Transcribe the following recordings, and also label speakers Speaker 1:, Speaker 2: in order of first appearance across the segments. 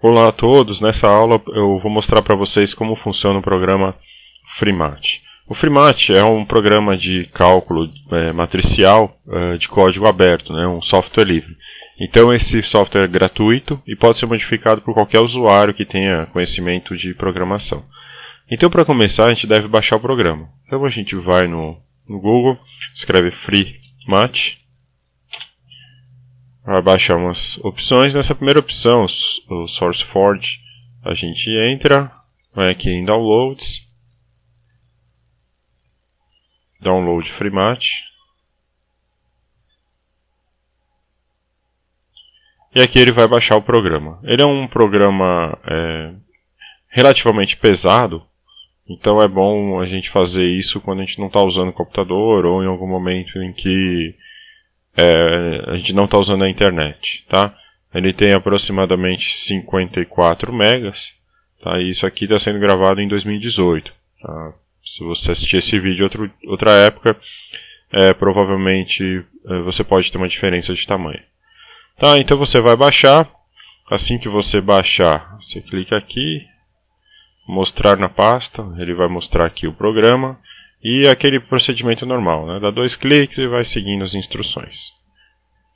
Speaker 1: Olá a todos, nessa aula eu vou mostrar para vocês como funciona o programa FreeMat. O FreeMat é um programa de cálculo matricial de código aberto, né, um software livre. Então esse software é gratuito e pode ser modificado por qualquer usuário que tenha conhecimento de programação. Então para começar a gente deve baixar o programa. Então a gente vai no Google, escreve FreeMat. Vai baixar umas opções. Nessa primeira opção, o SourceForge, a gente entra, vai aqui em Downloads, Download FreeMat. E aqui ele vai baixar o programa. Ele é um programa relativamente pesado, então é bom a gente fazer isso quando a gente não está usando o computador ou em algum momento em que a gente não está usando a internet, tá? Ele tem aproximadamente 54 megas, tá? E isso aqui está sendo gravado em 2018, tá? Se você assistir esse vídeo em outra época, provavelmente você pode ter uma diferença de tamanho. Tá, então você vai baixar. Assim que você baixar, você clica aqui, mostrar na pasta, ele vai mostrar aqui o programa. E aquele procedimento normal, né? Dá 2 cliques e vai seguindo as instruções.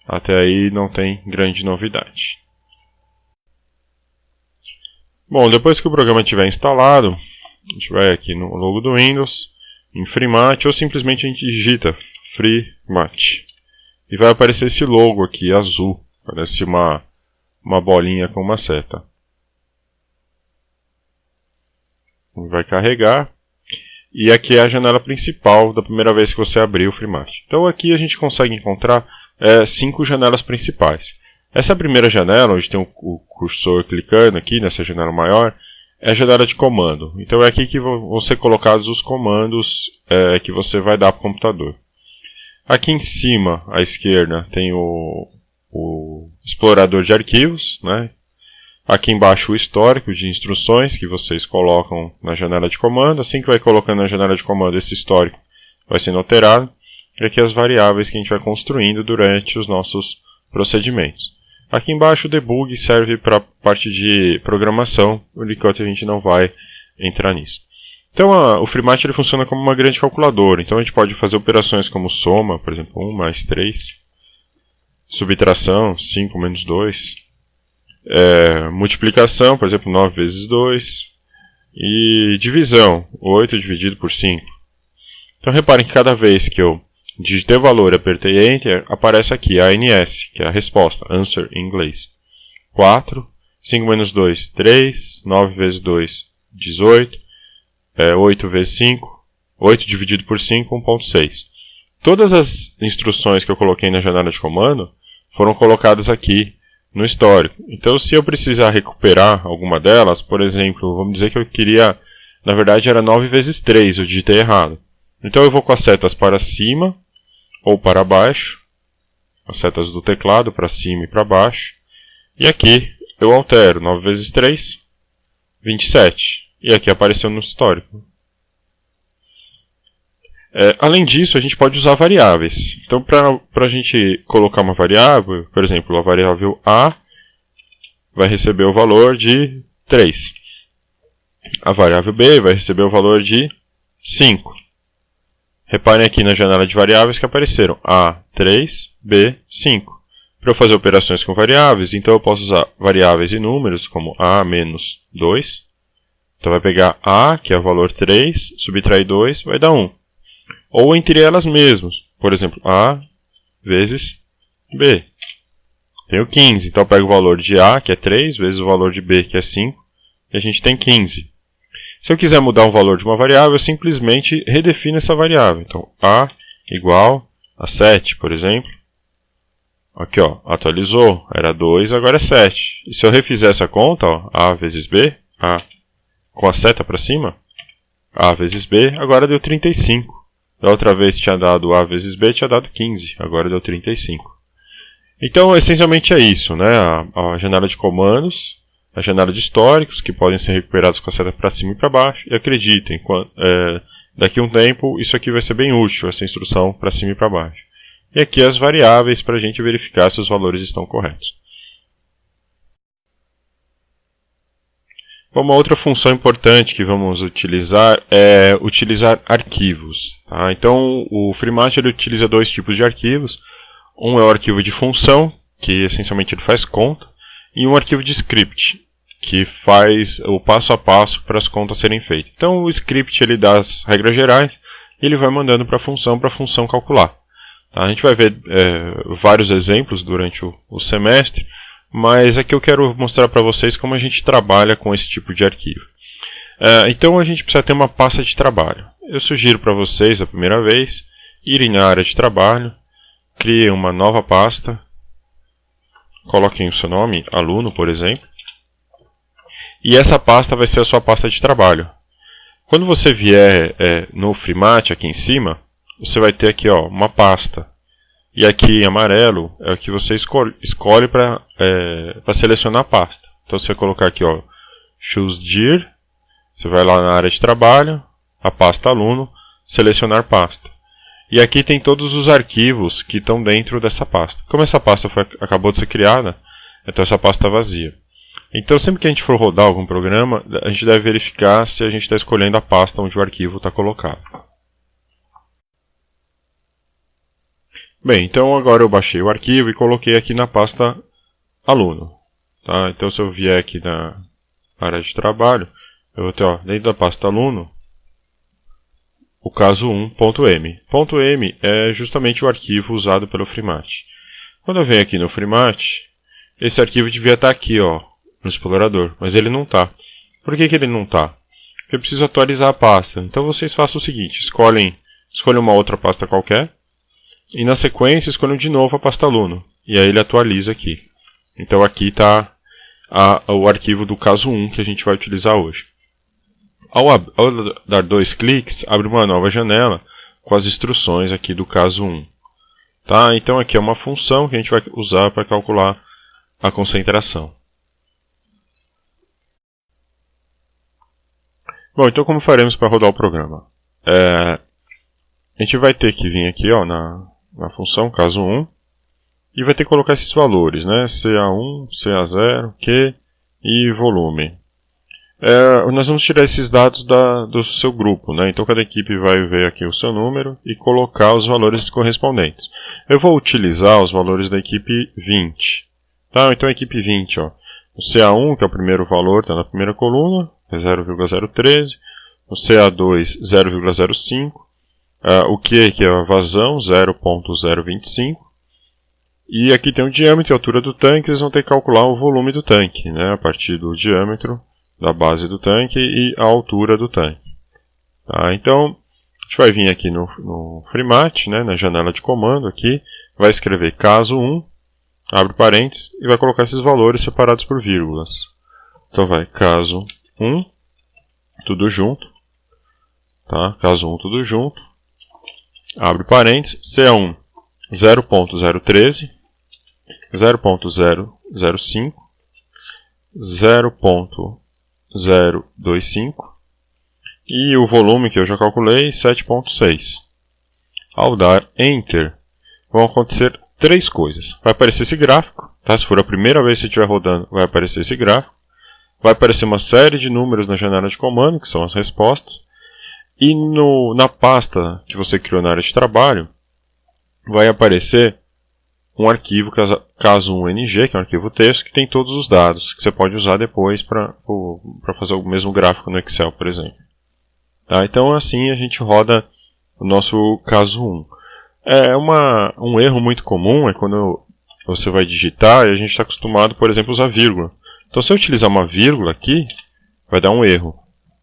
Speaker 1: Até aí não tem grande novidade. Bom, depois que o programa estiver instalado, a gente vai aqui no logo do Windows, em FreeMat, ou simplesmente a gente digita FreeMat. E vai aparecer esse logo aqui, azul. Parece uma bolinha com uma seta. Vai carregar. E aqui é a janela principal da primeira vez que você abrir o FreeMat. Então aqui a gente consegue encontrar 5 janelas principais. Essa primeira janela, onde tem o cursor clicando aqui nessa janela maior, é a janela de comando. Então é aqui que vão ser colocados os comandos que você vai dar para o computador. Aqui em cima, à esquerda, tem o explorador de arquivos, né? Aqui embaixo o histórico de instruções que vocês colocam na janela de comando. Assim que vai colocando na janela de comando, esse histórico vai sendo alterado. E aqui as variáveis que a gente vai construindo durante os nossos procedimentos. Aqui embaixo o debug serve para a parte de programação, enquanto a gente não vai entrar nisso. Então o FreeMat ele funciona como uma grande calculadora. Então a gente pode fazer operações como soma, por exemplo, 1 mais 3. Subtração, 5 menos 2. Multiplicação, por exemplo, 9 vezes 2, e divisão, 8 dividido por 5. Então reparem que cada vez que eu digitei o valor e apertei Enter, aparece aqui a ANS, que é a resposta, Answer em inglês. 4, 5 menos 2, 3, 9 vezes 2, 18, 8 vezes 5, 8 dividido por 5, 1.6. Todas as instruções que eu coloquei na janela de comando foram colocadas aqui no histórico. Então se eu precisar recuperar alguma delas, por exemplo, vamos dizer que eu queria, na verdade era 9 vezes 3, eu digitei errado. Então eu vou com as setas para cima ou para baixo, as setas do teclado para cima e para baixo, e aqui eu altero 9 vezes 3, 27, e aqui apareceu no histórico. Além disso, a gente pode usar variáveis. Então, para a gente colocar uma variável, por exemplo, a variável A vai receber o valor de 3. A variável B vai receber o valor de 5. Reparem aqui na janela de variáveis que apareceram A, 3, B, 5. Para eu fazer operações com variáveis, então eu posso usar variáveis e números, como A menos 2. Então vai pegar A, que é o valor 3, subtrair 2, vai dar 1. Ou entre elas mesmas. Por exemplo, A vezes B. Tenho 15. Então eu pego o valor de A, que é 3, vezes o valor de B, que é 5. E a gente tem 15. Se eu quiser mudar o valor de uma variável, eu simplesmente redefino essa variável. Então, A igual a 7, por exemplo. Aqui, ó, atualizou. Era 2, agora é 7. E se eu refizer essa conta, ó, A vezes B, A com a seta para cima, A vezes B, agora deu 35. Da outra vez tinha dado A vezes B, tinha dado 15. Agora deu 35. Então, essencialmente é isso, né? A janela de comandos, a janela de históricos, que podem ser recuperados com a seta para cima e para baixo. E acreditem, daqui a um tempo, isso aqui vai ser bem útil, essa instrução para cima e para baixo. E aqui as variáveis para a gente verificar se os valores estão corretos. Uma outra função importante que vamos utilizar é utilizar arquivos. Tá? Então, o Freemat ele utiliza dois tipos de arquivos. Um é o arquivo de função, que essencialmente ele faz conta, e um arquivo de script, que faz o passo a passo para as contas serem feitas. Então, o script ele dá as regras gerais e ele vai mandando para a função calcular. Tá? A gente vai ver vários exemplos durante o semestre, mas aqui eu quero mostrar para vocês como a gente trabalha com esse tipo de arquivo. Então a gente precisa ter uma pasta de trabalho. Eu sugiro para vocês, a primeira vez, irem na área de trabalho, criem uma nova pasta, coloquem o seu nome, aluno, por exemplo, e essa pasta vai ser a sua pasta de trabalho. Quando você vier no Freemat, aqui em cima, você vai ter aqui uma pasta. E aqui em amarelo é o que você escolhe para selecionar a pasta. Então você vai colocar aqui, Choose Dir, você vai lá na área de trabalho, a pasta aluno, selecionar pasta. E aqui tem todos os arquivos que estão dentro dessa pasta. Como essa pasta acabou de ser criada, então essa pasta está vazia. Então sempre que a gente for rodar algum programa, a gente deve verificar se a gente está escolhendo a pasta onde o arquivo está colocado. Bem, então agora eu baixei o arquivo e coloquei aqui na pasta aluno. Tá? Então se eu vier aqui na área de trabalho, eu vou ter dentro da pasta aluno o caso 1.m. .m é justamente o arquivo usado pelo Freemat. Quando eu venho aqui no Freemat, esse arquivo devia estar aqui no explorador, mas ele não está. Por que ele não está? Porque eu preciso atualizar a pasta. Então vocês façam o seguinte, escolhem uma outra pasta qualquer, e na sequência escolham de novo a pasta aluno. E aí ele atualiza aqui. Então aqui está o arquivo do caso 1 que a gente vai utilizar hoje. Ao dar 2 cliques, abre uma nova janela com as instruções aqui do caso 1. Tá? Então aqui é uma função que a gente vai usar para calcular a concentração. Bom, então como faremos para rodar o programa? A gente vai ter que vir aqui na função caso 1 e vai ter que colocar esses valores, né? CA1, CA0, Q e volume. Nós vamos tirar esses dados do seu grupo, né? Então cada equipe vai ver aqui o seu número e colocar os valores correspondentes. Eu vou utilizar os valores da equipe 20. Tá? Então a equipe 20, o CA1, que é o primeiro valor, está na primeira coluna, é 0,013. O CA2, 0,05. O Q, que é a vazão, 0,025. E aqui tem o diâmetro e a altura do tanque, eles vão ter que calcular o volume do tanque, né? A partir do diâmetro da base do tanque e a altura do tanque. Tá? Então, a gente vai vir aqui no Freemat, né? Na janela de comando aqui, vai escrever caso 1, abre parênteses, e vai colocar esses valores separados por vírgulas. Então vai caso 1, tudo junto, tá? Caso 1, tudo junto, abre parênteses, CA1, 0.013, 0.005, 0.025 e o volume que eu já calculei, 7.6. Ao dar Enter, vão acontecer três coisas. Vai aparecer esse gráfico, tá? Se for a primeira vez que você estiver rodando, vai aparecer esse gráfico. Vai aparecer uma série de números na janela de comando, que são as respostas. E na pasta que você criou na área de trabalho, vai aparecer um arquivo caso 1ng, que é um arquivo texto, que tem todos os dados, que você pode usar depois para fazer o mesmo gráfico no Excel, por exemplo. Tá? Então assim a gente roda o nosso caso 1. Um erro muito comum é quando você vai digitar e a gente está acostumado, por exemplo, a usar vírgula. Então se eu utilizar uma vírgula aqui, vai dar um erro.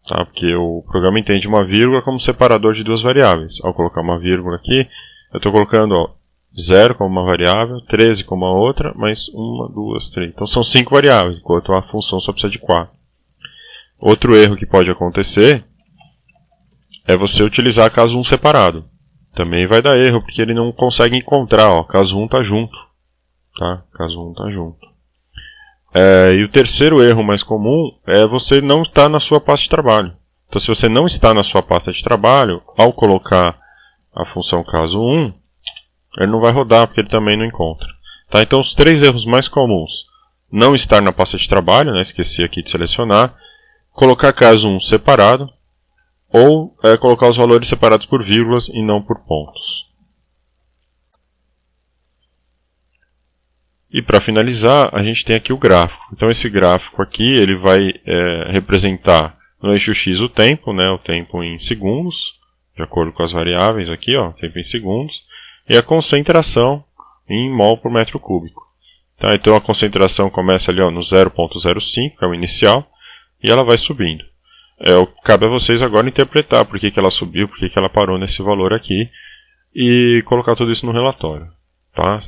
Speaker 1: Tá? Porque o programa entende uma vírgula como separador de duas variáveis. Ao colocar uma vírgula aqui, eu estou colocando 0 como uma variável, 13 como a outra, mais 1, 2, 3. Então são 5 variáveis, enquanto a função só precisa de 4. Outro erro que pode acontecer é você utilizar caso 1 separado. Também vai dar erro, porque ele não consegue encontrar, caso 1 está junto. Tá? Caso 1 está junto. E o terceiro erro mais comum é você não estar na sua pasta de trabalho. Então se você não está na sua pasta de trabalho, ao colocar a função caso 1, ele não vai rodar, porque ele também não encontra. Tá? Então os três erros mais comuns: não estar na pasta de trabalho, né? Esqueci aqui de selecionar. colocar caso 1 separado, ou colocar os valores separados por vírgulas e não por pontos. E para finalizar, a gente tem aqui o gráfico. Então esse gráfico aqui ele vai representar no eixo X o tempo em segundos, de acordo com as variáveis aqui, tempo em segundos, e a concentração em mol por metro cúbico. Tá? Então a concentração começa ali no 0,05, que é o inicial, e ela vai subindo. Cabe a vocês agora interpretar por que ela subiu, por que ela parou nesse valor aqui, e colocar tudo isso no relatório. Tá?